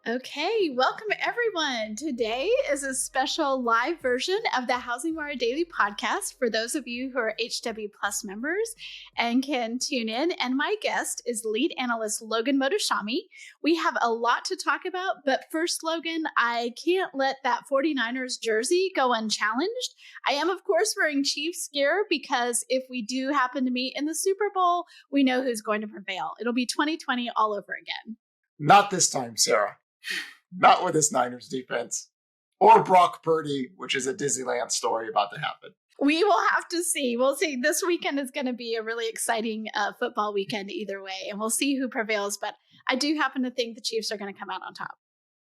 Okay, welcome everyone. Today is a special live version of the HousingWire Daily podcast for those of you who are HW Plus members and can tune in. And my guest is Lead Analyst Logan Mohtashami. We have a lot to talk about, but first, Logan, I can't let that 49ers jersey go unchallenged. I am, of course, wearing Chiefs gear because if we do happen to meet in the Super Bowl, we know who's going to prevail. It'll be 2020 all over again. Not this time, Sarah. Not with this Niners defense. Or Brock Purdy, which is a Disneyland story about to happen. We will have to see. We'll see. This weekend is going to be a really exciting football weekend either way, and we'll see who prevails. But I do happen to think the Chiefs are going to come out on top.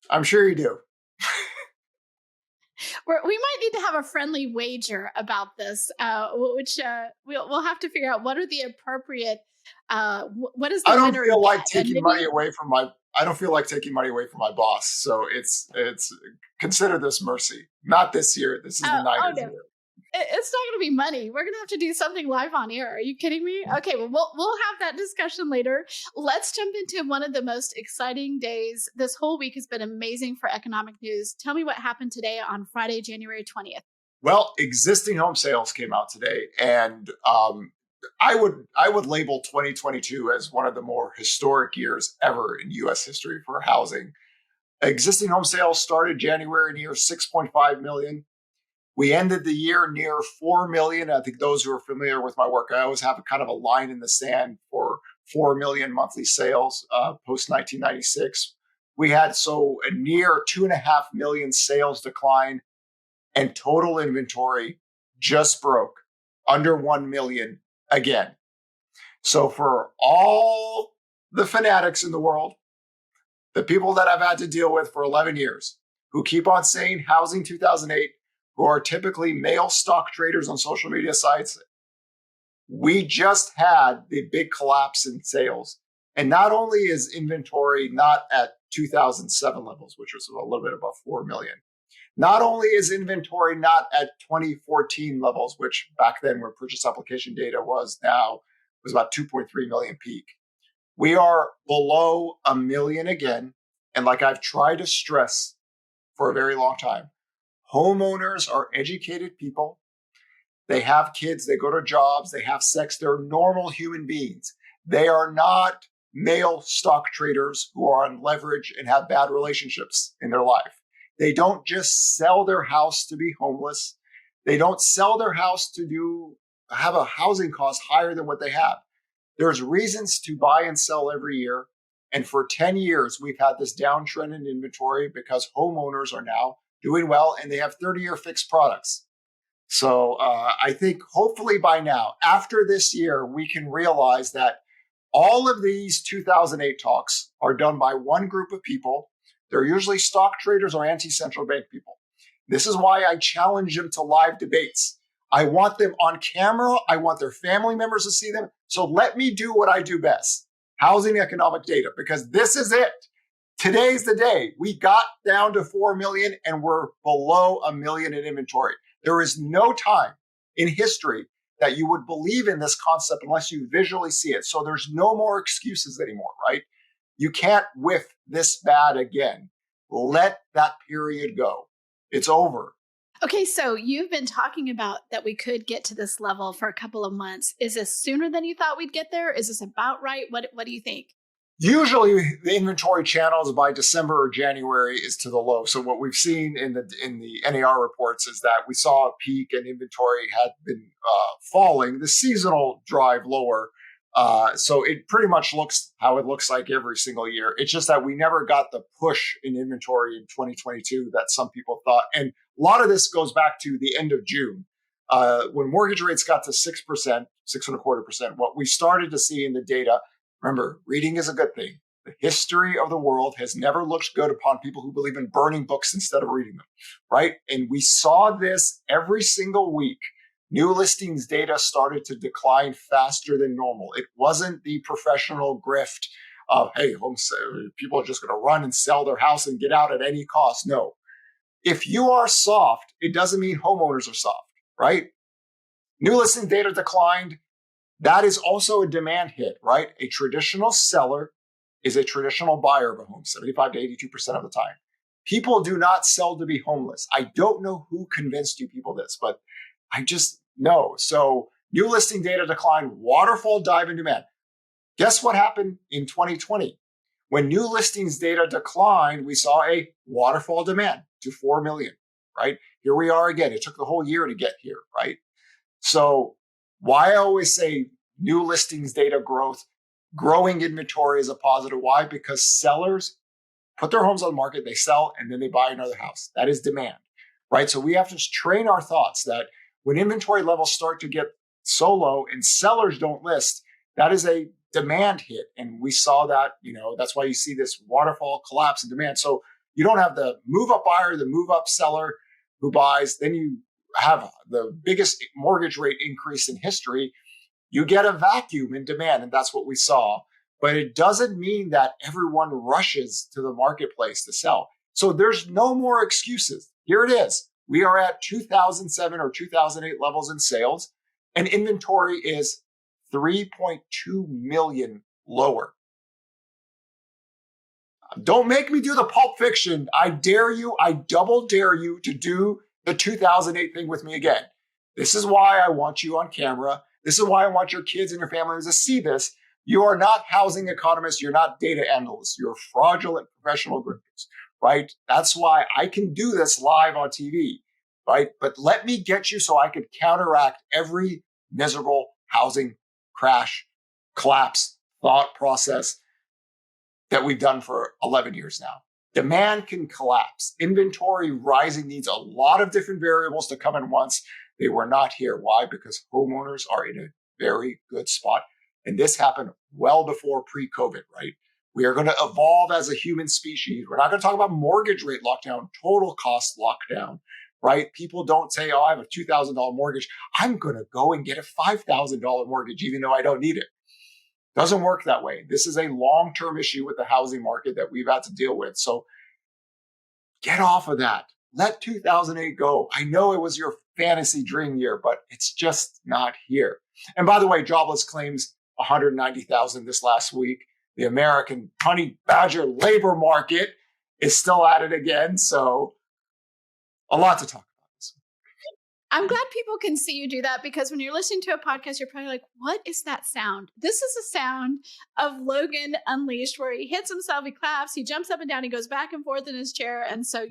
I'm sure you do. We might need to have a friendly wager about this, which we'll have to figure out what are the appropriate. What is the I don't winner feel like get? taking money away from my. I don't feel like taking money away from my boss. So it's consider this mercy. Not this year. This is the Niners year. It's not going to be money. We're going to have to do something live on air. Are you kidding me? Okay, well, we'll have that discussion later. Let's jump into one of the most exciting days. This whole week has been amazing for economic news. Tell me what happened today on Friday, January 20th. Well, existing home sales came out today, and I would label 2022 as one of the more historic years ever in U.S. history for housing. Existing home sales started January near 6.5 million. We ended the year near 4 million. I think those who are familiar with my work, I always have a kind of a line in the sand for 4 million monthly sales post 1996. We had a near 2.5 million sales decline, and total inventory just broke under 1 million again. So for all the fanatics in the world, the people that I've had to deal with for 11 years, who keep on saying housing 2008, who are typically male stock traders on social media sites, we just had the big collapse in sales. And not only is inventory not at 2007 levels, which was a little bit above 4 million, not only is inventory not at 2014 levels, which back then where purchase application data was about 2.3 million peak. We are below 1 million again. And like I've tried to stress for a very long time, homeowners are educated people. They have kids, they go to jobs, they have sex. They're normal human beings. They are not male stock traders who are on leverage and have bad relationships in their life. They don't just sell their house to be homeless. They don't sell their house to have a housing cost higher than what they have. There's reasons to buy and sell every year. And for 10 years, we've had this downtrend in inventory because homeowners are now doing well and they have 30-year fixed products. So I think hopefully by now, after this year, we can realize that all of these 2008 talks are done by one group of people. They're usually stock traders or anti-central bank people. This is why I challenge them to live debates. I want them on camera. I want their family members to see them. So let me do what I do best, housing economic data, because this is it. Today's the day. We got down to 4 million and we're below 1 million in inventory. There is no time in history that you would believe in this concept unless you visually see it. So there's no more excuses anymore, right? You can't whiff this bad again. Let that period go. It's over. Okay, so you've been talking about that we could get to this level for a couple of months. Is this sooner than you thought we'd get there? Is this about right? What do you think? Usually the inventory channels by December or January is to the low. So what we've seen in the NAR reports is that we saw a peak and inventory had been falling, the seasonal drive lower. So it pretty much looks how it looks like every single year. It's just that we never got the push in inventory in 2022 that some people thought. And a lot of this goes back to the end of June. When mortgage rates got to 6%, 6.25%, what we started to see in the data, remember, reading is a good thing. The history of the world has never looked good upon people who believe in burning books instead of reading them, right? And we saw this every single week. New listings data started to decline faster than normal. It wasn't the professional grift of, hey, people are just going to run and sell their house and get out at any cost. No. If you are soft, it doesn't mean homeowners are soft, right? New listing data declined. That is also a demand hit, right? A traditional seller is a traditional buyer of a home, 75 to 82% of the time. People do not sell to be homeless. I don't know who convinced you people this, but I just know. So new listing data decline, waterfall dive in demand. Guess what happened in 2020? When new listings data declined, we saw a waterfall demand to 4 million, right? Here we are again. It took the whole year to get here, right? So why I always say new listings data growth, growing inventory is a positive. Why? Because sellers put their homes on the market, they sell, and then they buy another house. That is demand, right? So we have to train our thoughts that when inventory levels start to get so low and sellers don't list, that is a demand hit. And we saw that, that's why you see this waterfall collapse in demand. So you don't have the move up buyer, the move up seller who buys, then you have the biggest mortgage rate increase in history. You get a vacuum in demand, and that's what we saw. But it doesn't mean that everyone rushes to the marketplace to sell. So there's no more excuses. Here it is. We are at 2007 or 2008 levels in sales, and inventory is 3.2 million lower. Don't make me do the Pulp Fiction. I dare you, I double dare you to do the 2008 thing with me again. This is why I want you on camera. This is why I want your kids and your families to see this. You are not housing economists. You're not data analysts. You're fraudulent professional grifters, right? That's why I can do this live on TV, right? But let me get you so I could counteract every miserable housing crash, collapse, thought process that we've done for 11 years now. Demand can collapse. Inventory rising needs a lot of different variables to come at once. They were not here. Why? Because homeowners are in a very good spot. And this happened well before pre-COVID, right? We are going to evolve as a human species. We're not going to talk about mortgage rate lockdown, total cost lockdown, right? People don't say, oh, I have a $2,000 mortgage. I'm going to go and get a $5,000 mortgage, even though I don't need it. Doesn't work that way. This is a long-term issue with the housing market that we've had to deal with. So get off of that. Let 2008 go. I know it was your fantasy dream year, but it's just not here. And by the way, jobless claims 190,000 this last week. The American honey badger labor market is still at it again. So a lot to talk about. I'm glad people can see you do that, because when you're listening to a podcast, you're probably like, what is that sound? This is a sound of Logan Unleashed, where he hits himself, he claps, he jumps up and down, he goes back and forth in his chair. And so,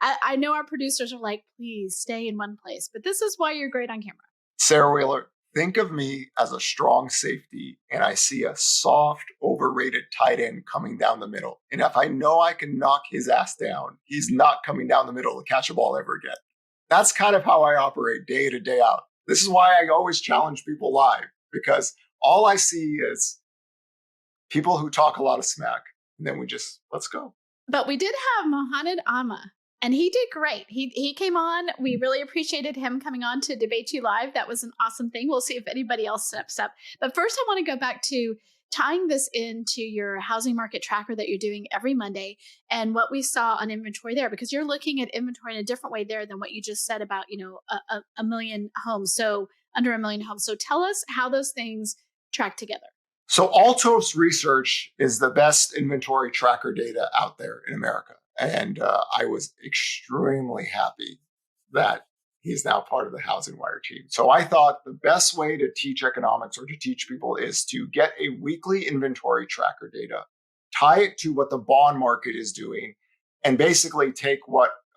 I know our producers are like, please stay in one place, but this is why you're great on camera. Sarah Wheeler, think of me as a strong safety, and I see a soft, overrated tight end coming down the middle. And if I know I can knock his ass down, he's not coming down the middle to catch a ball ever again. That's kind of how I operate day in and day out. This is why I always challenge people live, because all I see is people who talk a lot of smack, and then let's go. But we did have Mohamed Amma, and he did great. He came on. We really appreciated him coming on to debate you live. That was an awesome thing. We'll see if anybody else steps up. But first, I want to go back to tying this into your housing market tracker that you're doing every Monday and what we saw on inventory there, because you're looking at inventory in a different way there than what you just said about, a million homes. So under a million homes. So tell us how those things track together. So Altos Research is the best inventory tracker data out there in America. And I was extremely happy that he's now part of the HousingWire team. So I thought the best way to teach economics or to teach people is to get a weekly inventory tracker data, tie it to what the bond market is doing, and basically take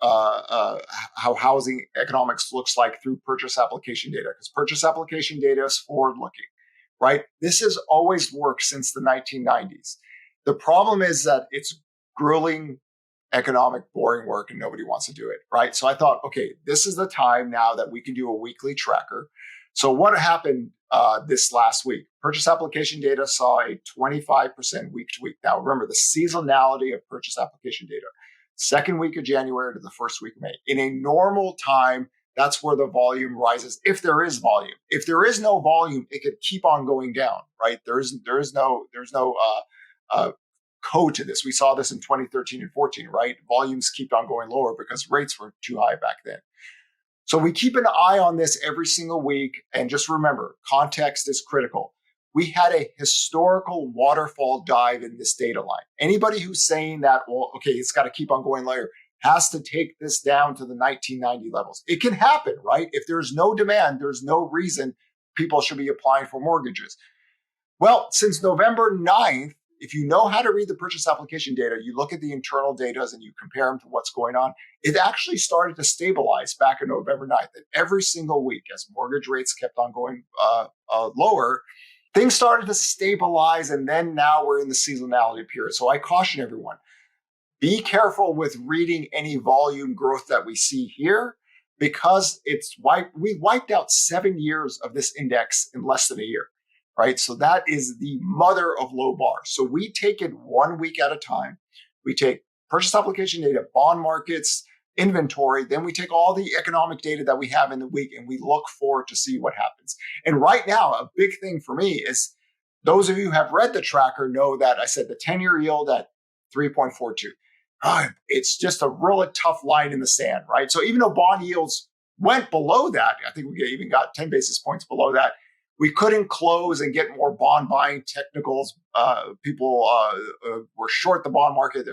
how housing economics looks like through purchase application data, because purchase application data is forward-looking, right? This has always worked since the 1990s. The problem is that it's grueling, economic, boring work, and nobody wants to do it, right? So I thought, okay, this is the time now that we can do a weekly tracker. So what happened this last week? Purchase application data saw a 25% week to week. Now remember the seasonality of purchase application data. Second week of January to the first week of May. In a normal time, that's where the volume rises, if there is volume. If there is no volume, it could keep on going down, right? There's no code to this. We saw this in 2013 and 14, right? Volumes keep on going lower because rates were too high back then. So we keep an eye on this every single week. And just remember, context is critical. we had a historical waterfall dive in this data line. Anybody who's saying that, well, okay, it's got to keep on going lower, has to take this down to the 1990 levels. It can happen, right? If there's no demand, there's no reason people should be applying for mortgages. Well, since November 9th, if you know how to read the purchase application data, you look at the internal data and you compare them to what's going on, it actually started to stabilize back on November 9th. And every single week, as mortgage rates kept on going lower, things started to stabilize. And then now we're in the seasonality period. So I caution everyone, be careful with reading any volume growth that we see here, because we wiped out 7 years of this index in less than a year. Right. So that is the mother of low bars. So we take it 1 week at a time. We take purchase application data, bond markets, inventory. Then we take all the economic data that we have in the week and we look forward to see what happens. And right now, a big thing for me is those of you who have read the tracker know that I said the 10-year yield at 3.42. It's just a really tough line in the sand. Right. So even though bond yields went below that, I think we even got 10 basis points below that, we couldn't close and get more bond buying technicals. People were short the bond market.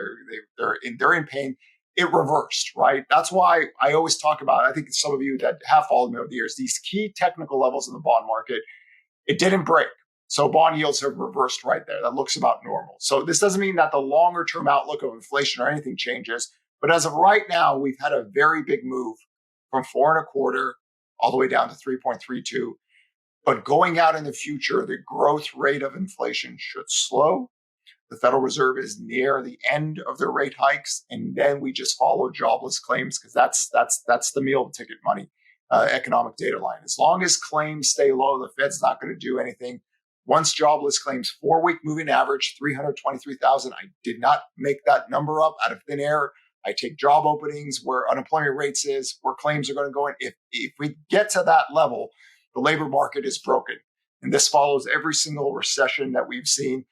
They're in pain. It reversed, right? That's why I always talk about, I think some of you that have followed me over the years, these key technical levels in the bond market, it didn't break. So bond yields have reversed right there. That looks about normal. So this doesn't mean that the longer term outlook of inflation or anything changes. But as of right now, we've had a very big move from 4.25 all the way down to 3.32. But going out in the future, the growth rate of inflation should slow. The Federal Reserve is near the end of their rate hikes, and then we just follow jobless claims, because that's the meal ticket money economic data line. As long as claims stay low, the Fed's not going to do anything. Once jobless claims, 4-week moving average 323,000. I did not make that number up out of thin air. I take job openings where unemployment rates is, where claims are going to go in. If we get to that level, the labor market is broken. And this follows every single recession that we've seen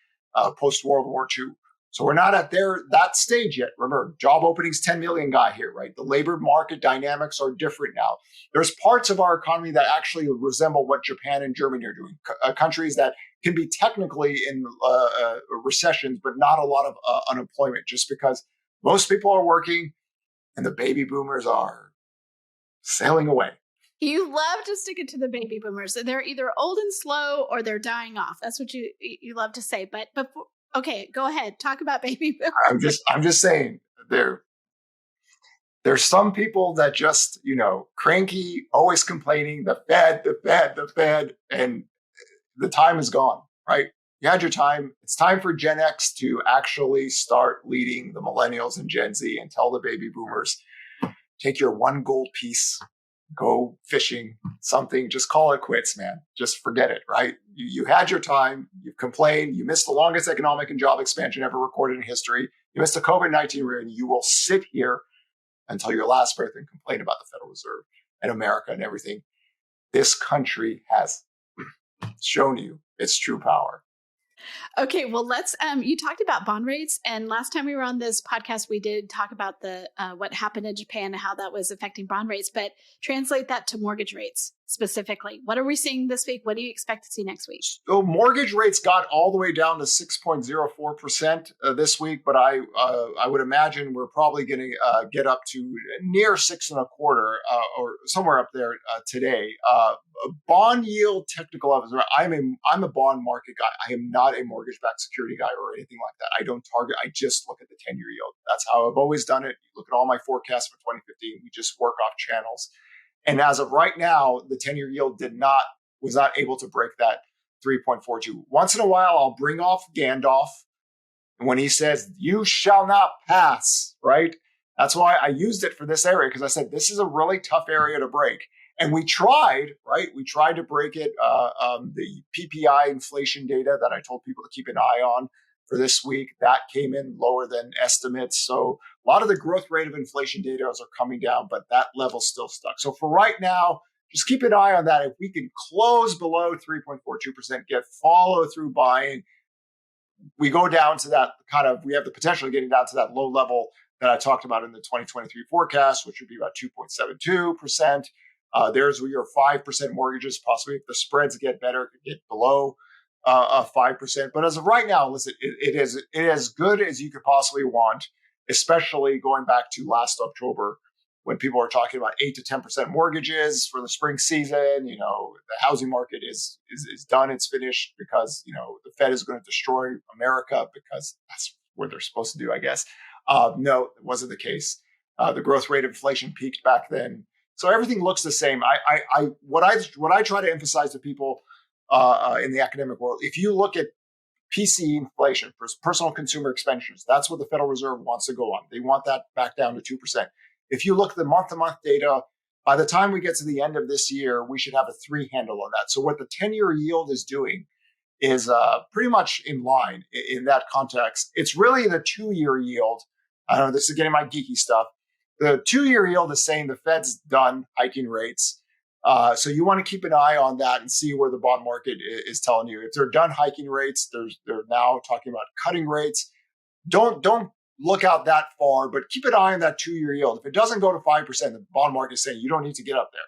post-World War II. So we're not at that stage yet. Remember, job openings, 10 million guy here, right? The labor market dynamics are different now. There's parts of our economy that actually resemble what Japan and Germany are doing. Countries that can be technically in recessions, but not a lot of unemployment, just because most people are working and the baby boomers are sailing away. You love to stick it to the baby boomers. They're either old and slow or they're dying off. That's what you love to say. But okay, go ahead. Talk about baby boomers. I'm just saying there's some people that just, cranky, always complaining, the Fed, and the time is gone, right? You had your time. It's time for Gen X to actually start leading the millennials and Gen Z and tell the baby boomers, take your one gold piece, go fishing, something, just call it quits, man. Just forget it, right? You had your time, you complained, you missed the longest economic and job expansion ever recorded in history, you missed the COVID-19 year, and you will sit here until your last breath and complain about the Federal Reserve and America and everything. This country has shown you its true power. Okay, well, let's. You talked about bond rates, and last time we were on this podcast, we did talk about the what happened in Japan and how that was affecting bond rates. But translate that to mortgage rates specifically. What are we seeing this week? What do you expect to see next week? So mortgage rates got all the way down to 6.04% this week, but I would imagine we're probably going to get up to near 6.25% or somewhere up there today. Bond yield technical levels. I'm a bond market guy. I am not a mortgage-backed security guy or anything like that. I don't target. I just look at the 10-year yield. That's how I've always done it. You look at all my forecasts for 2015. We just work off channels. And as of right now, the 10-year yield was not able to break that 3.42. Once in a while, I'll bring off Gandalf when he says, "You shall not pass," right? That's why I used it for this area, because I said, this is a really tough area to break. And we tried, right? We tried to break it. The PPI inflation data that I told people to keep an eye on for this week, that came in lower than estimates. So a lot of the growth rate of inflation data are coming down, but that level's still stuck. So for right now, just keep an eye on that. If we can close below 3.42%, get follow through buying, we go down to that we have the potential of getting down to that low level that I talked about in the 2023 forecast, which would be about 2.72%. There's your 5% mortgages, possibly if the spreads get better, could get below 5%. But as of right now, listen, it is as good as you could possibly want, especially going back to last October when people are talking about 8 to 10% mortgages for the spring season. The housing market is done. It's finished because, the Fed is going to destroy America because that's what they're supposed to do, I guess. No, it wasn't the case. The growth rate of inflation peaked back then. So everything looks the same. What I try to emphasize to people in the academic world, if you look at PCE inflation, personal consumer expenditures, that's what the Federal Reserve wants to go on. They want that back down to 2%. If you look at the month-to-month data, by the time we get to the end of this year, we should have a 3 handle on that. So what the 10-year yield is doing is pretty much in line in that context. It's really the 2-year yield. I know this is getting my geeky stuff. The 2-year yield is saying the Fed's done hiking rates. So you want to keep an eye on that and see where the bond market is telling you. If they're done hiking rates, they're now talking about cutting rates. Don't look out that far, but keep an eye on that 2-year yield. If it doesn't go to 5%, the bond market is saying you don't need to get up there,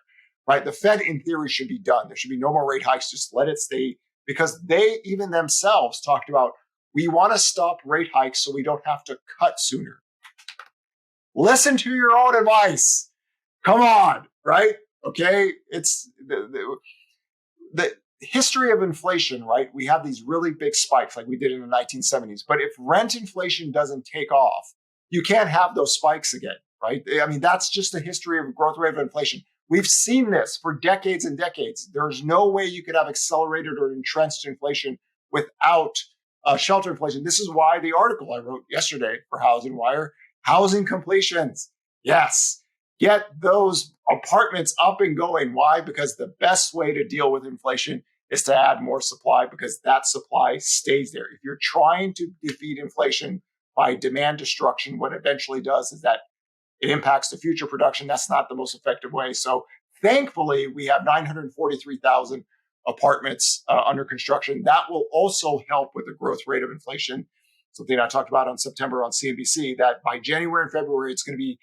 right? The Fed, in theory, should be done. There should be no more rate hikes. Just let it stay, because they even themselves talked about, we want to stop rate hikes so we don't have to cut sooner. Listen to your own advice. Come on, right? Okay, it's the history of inflation, right? We have these really big spikes like we did in the 1970s. But if rent inflation doesn't take off, you can't have those spikes again, right? I mean, that's just the history of growth rate of inflation. We've seen this for decades and decades. There's no way you could have accelerated or entrenched inflation without shelter inflation. This is why the article I wrote yesterday for HousingWire, housing completions. Yes. Get those apartments up and going. Why? Because the best way to deal with inflation is to add more supply, because that supply stays there. If you're trying to defeat inflation by demand destruction, what it eventually does is that it impacts the future production. That's not the most effective way. So thankfully, we have 943,000 apartments under construction. That will also help with the growth rate of inflation. Something I talked about on September on CNBC, that by January and February, it's going to be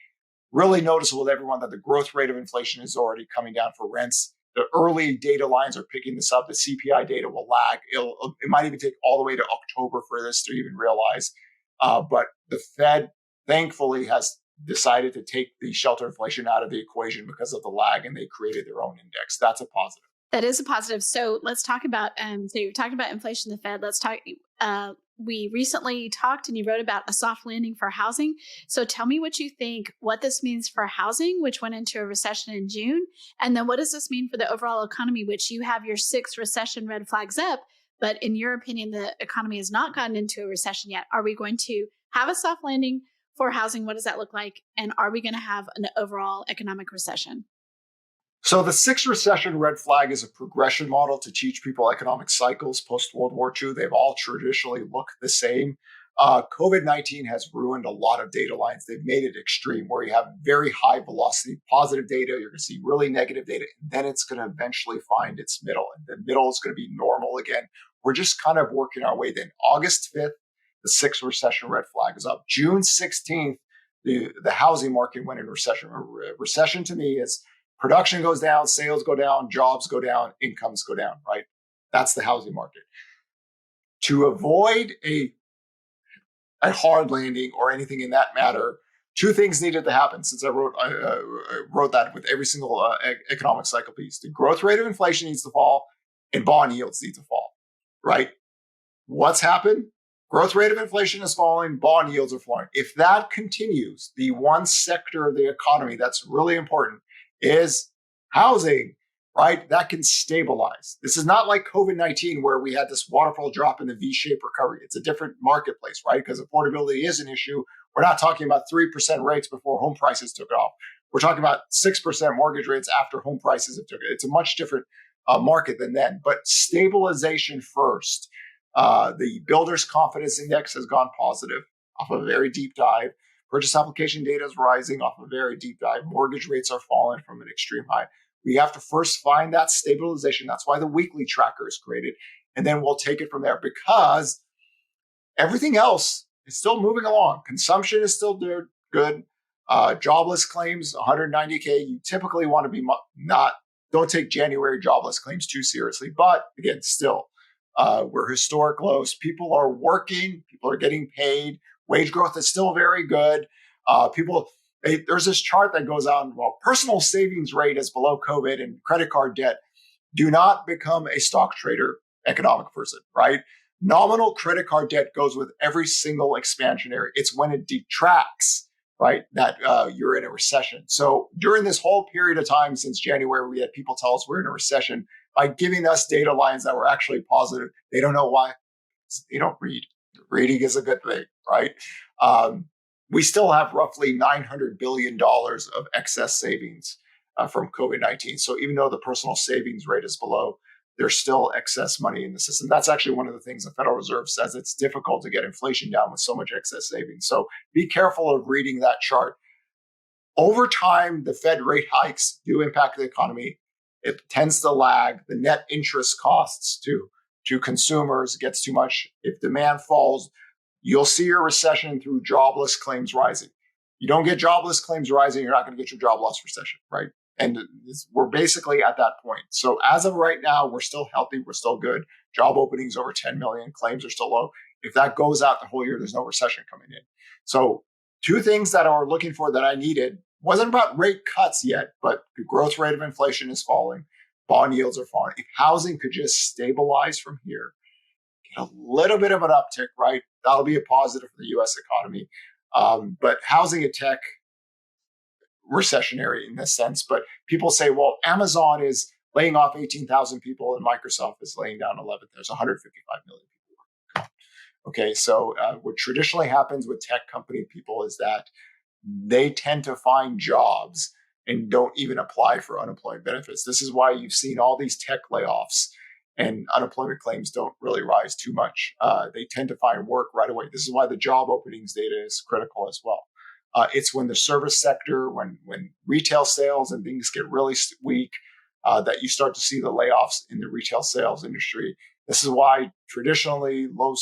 really noticeable to everyone that the growth rate of inflation is already coming down for rents. The early data lines are picking this up. The CPI data will lag. It might even take all the way to October for this to even realize. But the Fed, thankfully, has decided to take the shelter inflation out of the equation because of the lag, and they created their own index. That's a positive. That is a positive. So let's talk about, so you talked about inflation, the Fed. Let's talk, we recently talked and you wrote about a soft landing for housing. So tell me what you think, what this means for housing, which went into a recession in June. And then what does this mean for the overall economy, which you have your 6 recession red flags up, but in your opinion, the economy has not gotten into a recession yet. Are we going to have a soft landing for housing? What does that look like? And are we going to have an overall economic recession? So the 6 recession red flag is a progression model to teach people economic cycles post-World War II. They've all traditionally looked the same. COVID-19 has ruined a lot of data lines. They've made it extreme, where you have very high velocity positive data. You're going to see really negative data. And then it's going to eventually find its middle. And the middle is going to be normal again. We're just kind of working our way then. August 5th, the 6th recession red flag is up. June 16th, the housing market went in recession. Recession to me is production goes down, sales go down, jobs go down, incomes go down, right? That's the housing market. To avoid a hard landing or anything in that matter, 2 things needed to happen, since I wrote that with every single economic cycle piece. The growth rate of inflation needs to fall and bond yields need to fall, right? What's happened? Growth rate of inflation is falling, bond yields are falling. If that continues, the one sector of the economy that's really important is housing, right? That can stabilize. This is not like COVID-19 where we had this waterfall drop in the V-shaped recovery. It's a different marketplace, right? Because affordability is an issue. We're not talking about 3% rates before home prices took off. We're talking about 6% mortgage rates after home prices have took it. It's a much different market than then, but stabilization first. The Builders Confidence Index has gone positive off a very deep dive. Purchase application data is rising off a very deep dive. Mortgage rates are falling from an extreme high. We have to first find that stabilization. That's why the weekly tracker is created. And then we'll take it from there, because everything else is still moving along. Consumption is still good. Jobless claims, 190K. You typically want to be don't take January jobless claims too seriously. But again, still, We're historic lows. People are working. People are getting paid. Wage growth is still very good. There's this chart that goes on, well, personal savings rate is below COVID and credit card debt. Do not become a stock trader economic person, right? Nominal credit card debt goes with every single expansionary. It's when it detracts, right, that you're in a recession. So during this whole period of time since January, we had people tell us we're in a recession by giving us data lines that were actually positive. They don't know why. They don't read. Reading is a good thing, right? We still have roughly $900 billion of excess savings from COVID-19. So even though the personal savings rate is below, there's still excess money in the system. That's actually one of the things the Federal Reserve says. It's difficult to get inflation down with so much excess savings. So be careful of reading that chart. Over time, the Fed rate hikes do impact the economy. It tends to lag. The net interest costs to consumers gets too much. If demand falls, you'll see a recession through jobless claims rising. You don't get jobless claims rising, you're not going to get your job loss recession, right? And we're basically at that point. So as of right now, we're still healthy. We're still good. Job openings over 10 million. Claims are still low. If that goes out the whole year, there's no recession coming in. So two things that are looking for that I needed wasn't about rate cuts yet, but the growth rate of inflation is falling. Bond yields are falling. If housing could just stabilize from here, get a little bit of an uptick, right? That'll be a positive for the U.S. economy. But housing and tech, recessionary in this sense. But people say, well, Amazon is laying off 18,000 people and Microsoft is laying down 11. There's 155 million people. Okay, so what traditionally happens with tech company people is that they tend to find jobs and don't even apply for unemployment benefits. This is why you've seen all these tech layoffs and unemployment claims don't really rise too much. They tend to find work right away. This is why the job openings data is critical as well. It's when the service sector, when retail sales and things get really weak, that you start to see the layoffs in the retail sales industry. This is why traditionally low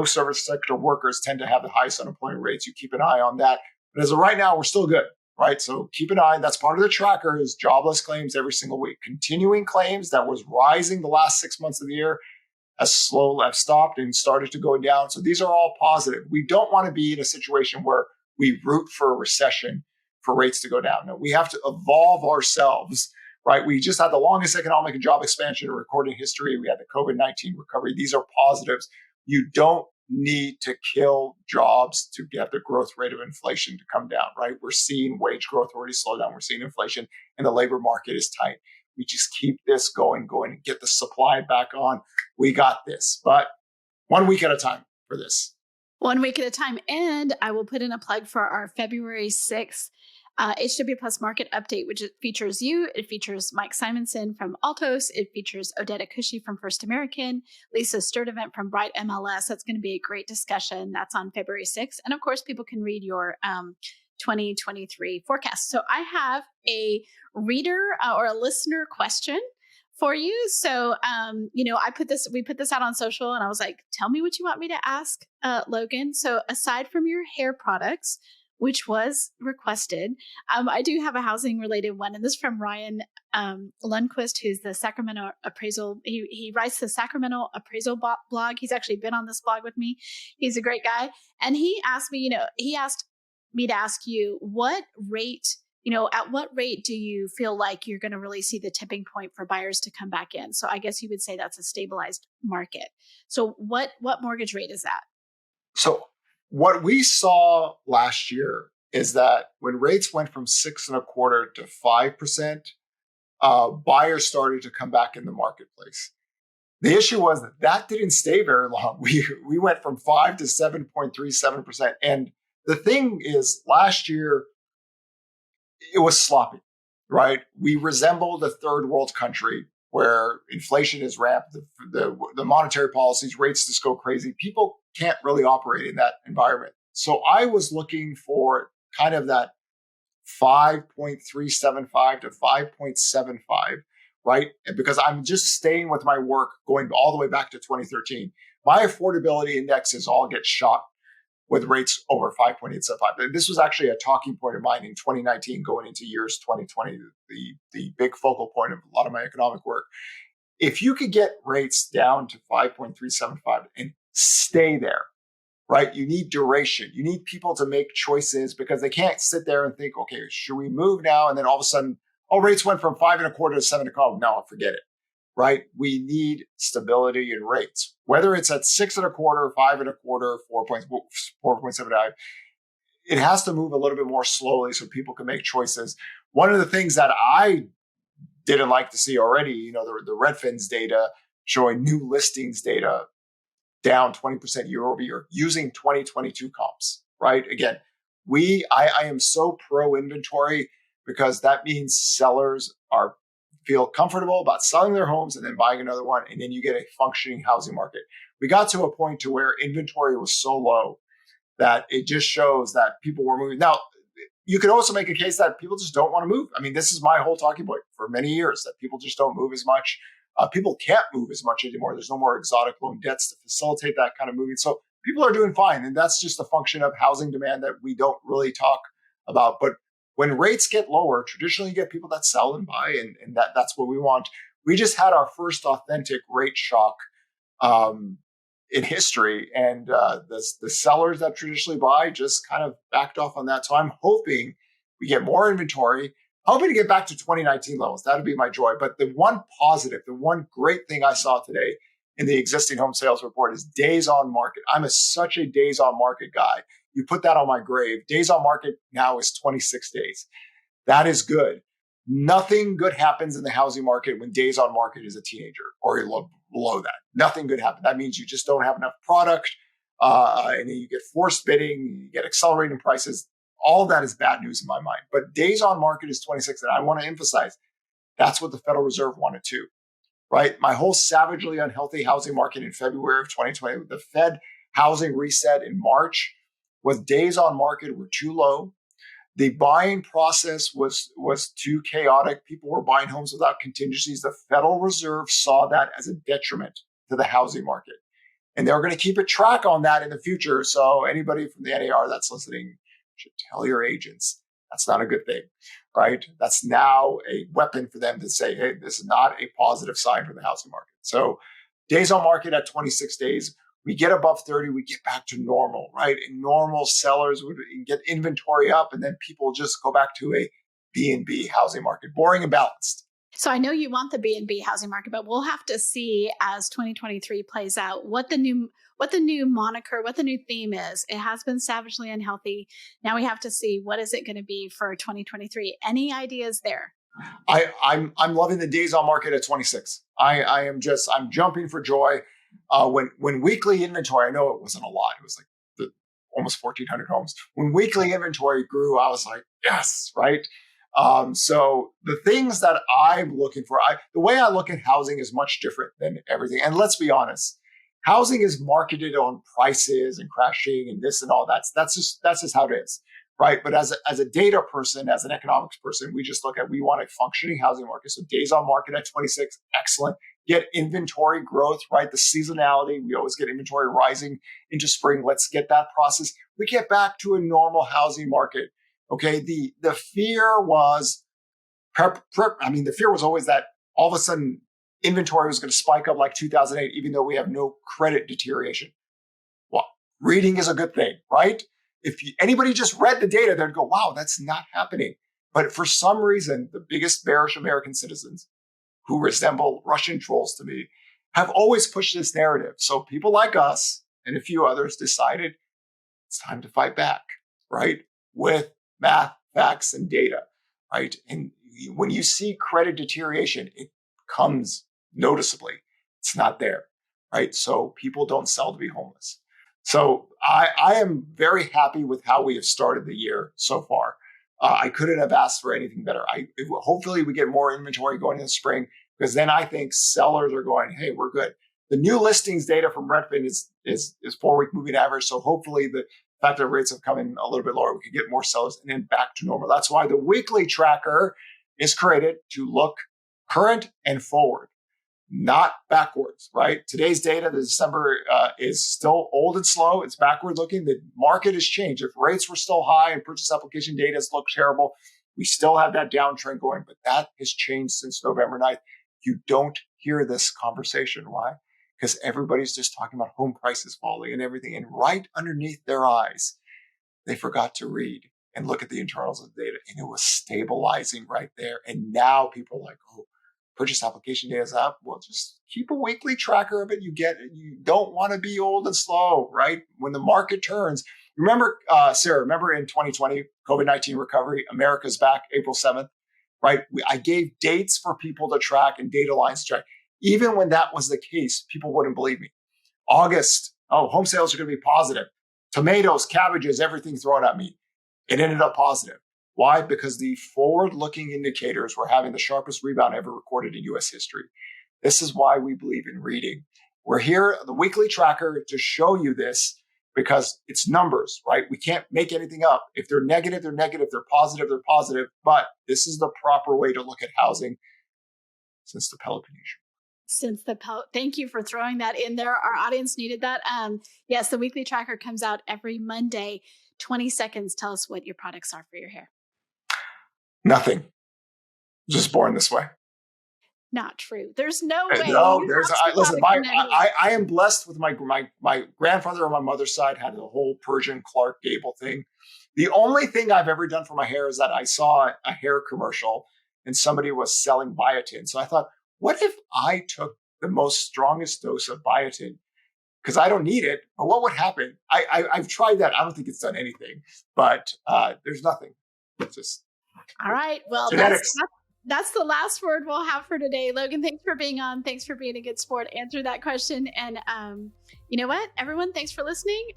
service sector workers tend to have the highest unemployment rates. You keep an eye on that. But as of right now, we're still good, right? So keep an eye. That's part of the tracker is jobless claims every single week. Continuing claims that was rising the last 6 months of the year has stopped and started to go down. So these are all positive. We don't want to be in a situation where we root for a recession for rates to go down. No, we have to evolve ourselves, right? We just had the longest economic and job expansion in recorded history. We had the COVID-19 recovery. These are positives. You don't need to kill jobs to get the growth rate of inflation to come down, right? We're seeing wage growth already slow down. We're seeing inflation and the labor market is tight. We just keep this going and get the supply back on. We got this, but 1 week at a time for this. 1 week at a time. And I will put in a plug for our February 6th HW Plus Market Update, which features you. It features Mike Simonson from Altos. It features Odetta Cushy from First American, Lisa Sturdivant from Bright MLS. That's going to be a great discussion. That's on February 6th. And of course, people can read your 2023 forecast. So I have a reader or a listener question for you. So, we put this out on social and I was like, tell me what you want me to ask, Logan. So aside from your hair products, which was requested, I do have a housing related one. And this is from Ryan Lundquist, who's the Sacramento appraisal. He writes the Sacramento appraisal blog. He's actually been on this blog with me. He's a great guy. And he asked me, he asked me to ask you what rate, at what rate do you feel like you're going to really see the tipping point for buyers to come back in? So I guess you would say that's a stabilized market. So what mortgage rate is that? So what we saw last year is that when rates went from 6.25% to 5%, buyers started to come back in the marketplace. The issue was that didn't stay very long. We went from 5 to 7.37%. And the thing is, last year, it was sloppy, right? We resembled a third world country where inflation is ramped, the monetary policies, rates just go crazy. People can't really operate in that environment. So I was looking for kind of that 5.375 to 5.75, right? Because I'm just staying with my work going all the way back to 2013. My affordability indexes all get shot with rates over 5.875. This was actually a talking point of mine in 2019 going into years 2020, the big focal point of a lot of my economic work. If you could get rates down to 5.375 and stay there, right? You need duration. You need people to make choices because they can't sit there and think, okay, should we move now? And then all of a sudden, rates went from 5.25 to 7.25. No, forget it, right? We need stability in rates, whether it's at 6.25, 5.25, 4.75. It has to move a little bit more slowly so people can make choices. One of the things that I didn't like to see already, the Redfin's data showing new listings data down 20% year over year using 2022 comps, right? Again, I am so pro inventory because that means sellers feel comfortable about selling their homes and then buying another one. And then you get a functioning housing market. We got to a point to where inventory was so low that it just shows that people were moving. Now, you could also make a case that people just don't want to move. I mean, this is my whole talking point for many years, that people just don't move as much. People can't move as much anymore. There's no more exotic loan debts to facilitate that kind of moving. So people are doing fine. And that's just a function of housing demand that we don't really talk about. But when rates get lower, traditionally you get people that sell and buy, and that's what we want. We just had our first authentic rate shock in history. And the sellers that traditionally buy just kind of backed off on that. So I'm hoping we get more inventory, hoping to get back to 2019 levels. That would be my joy. But the one positive, the one great thing I saw today in the existing home sales report is days on market. I'm such a days on market guy. You put that on my grave. Days on market now is 26 days. That is good. Nothing good happens in the housing market when days on market is a teenager or below that. Nothing good happens. That means you just don't have enough product, and then you get forced bidding, you get accelerating prices. All of that is bad news in my mind. But days on market is 26, and I want to emphasize that's what the Federal Reserve wanted too, right? My whole savagely unhealthy housing market in February of 2020, the Fed housing reset in March, was days on market were too low. The buying process was too chaotic. People were buying homes without contingencies. The Federal Reserve saw that as a detriment to the housing market. And they're going to keep a track on that in the future. So anybody from the NAR that's listening should tell your agents that's not a good thing, right? That's now a weapon for them to say, hey, this is not a positive sign for the housing market. So days on market at 26 days. We get above 30, we get back to normal, right? And normal sellers would get inventory up, and then people just go back to a B&B housing market, boring and balanced. So I know you want the B&B housing market, but we'll have to see as 2023 plays out what the new moniker, what the new theme is. It has been savagely unhealthy. Now we have to see what is it going to be for 2023. Any ideas there? I'm loving the days on market at 26. I'm jumping for joy. When weekly inventory, I know it wasn't a lot. It was like almost 1,400 homes. When weekly inventory grew, I was like, yes, right? So the things that I'm looking for, the way I look at housing is much different than everything. And let's be honest, housing is marketed on prices and crashing and this and all that. That's just how it is, right? But as a data person, as an economics person, we just we want a functioning housing market. So days on market at 26, excellent. Get inventory growth, right? The seasonality, we always get inventory rising into spring. Let's get that process. We get back to a normal housing market. Okay. The fear was the fear was always that all of a sudden inventory was going to spike up like 2008, even though we have no credit deterioration. Well, reading is a good thing, right? If anybody just read the data, they'd go, wow, that's not happening. But for some reason, the biggest bearish American citizens, who resemble Russian trolls to me, have always pushed this narrative. So people like us and a few others decided it's time to fight back, right? With math, facts, and data, right? And when you see credit deterioration, it comes noticeably. It's not there, right? So people don't sell to be homeless. So I am very happy with how we have started the year so far. I couldn't have asked for anything better. Hopefully we get more inventory going in the spring, because then I think sellers are going, hey, we're good. The new listings data from Redfin is 4-week moving average. So hopefully the fact that rates have come in a little bit lower, we can get more sellers and then back to normal. That's why the weekly tracker is created to look current and forward, not backwards, right? Today's data, the December is still old and slow. It's backward looking. The market has changed. If rates were still high and purchase application data look terrible, we still have that downtrend going, but that has changed since November 9th. You don't hear this conversation. Why? Because everybody's just talking about home prices falling and everything. And right underneath their eyes, they forgot to read and look at the internals of the data, and it was stabilizing right there. And now people are like, oh, purchase application data is up. Well, just keep a weekly tracker of it. You don't want to be old and slow, right? When the market turns, remember, Sarah, remember in 2020, COVID-19 recovery, America's back, April 7th, right? I gave dates for people to track and data lines to track. Even when that was the case, people wouldn't believe me. August, home sales are going to be positive. Tomatoes, cabbages, everything thrown at me. It ended up positive. Why? Because the forward-looking indicators were having the sharpest rebound ever recorded in U.S. history. This is why we believe in reading. We're here, the weekly tracker, to show you this because it's numbers, right? We can't make anything up. If they're negative, they're negative. They're positive, they're positive. But this is the proper way to look at housing since the Peloponnesian. Thank you for throwing that in there. Our audience needed that. Yes, the weekly tracker comes out every Monday. 20 seconds. Tell us what your products are for your hair. Nothing. Just born this way. Not true. There's no way. No, listen, I am blessed with my grandfather on my mother's side had the whole Persian Clark Gable thing. The only thing I've ever done for my hair is that I saw a hair commercial and somebody was selling biotin. So I thought, what if I took the most strongest dose of biotin? Because I don't need it, but what would happen? I've tried that. I don't think it's done anything, but there's nothing. It's just all right. Well, that's the last word we'll have for today. Logan, thanks for being on. Thanks for being a good sport. Answer that question. And you know what, everyone, thanks for listening.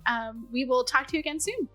We will talk to you again soon.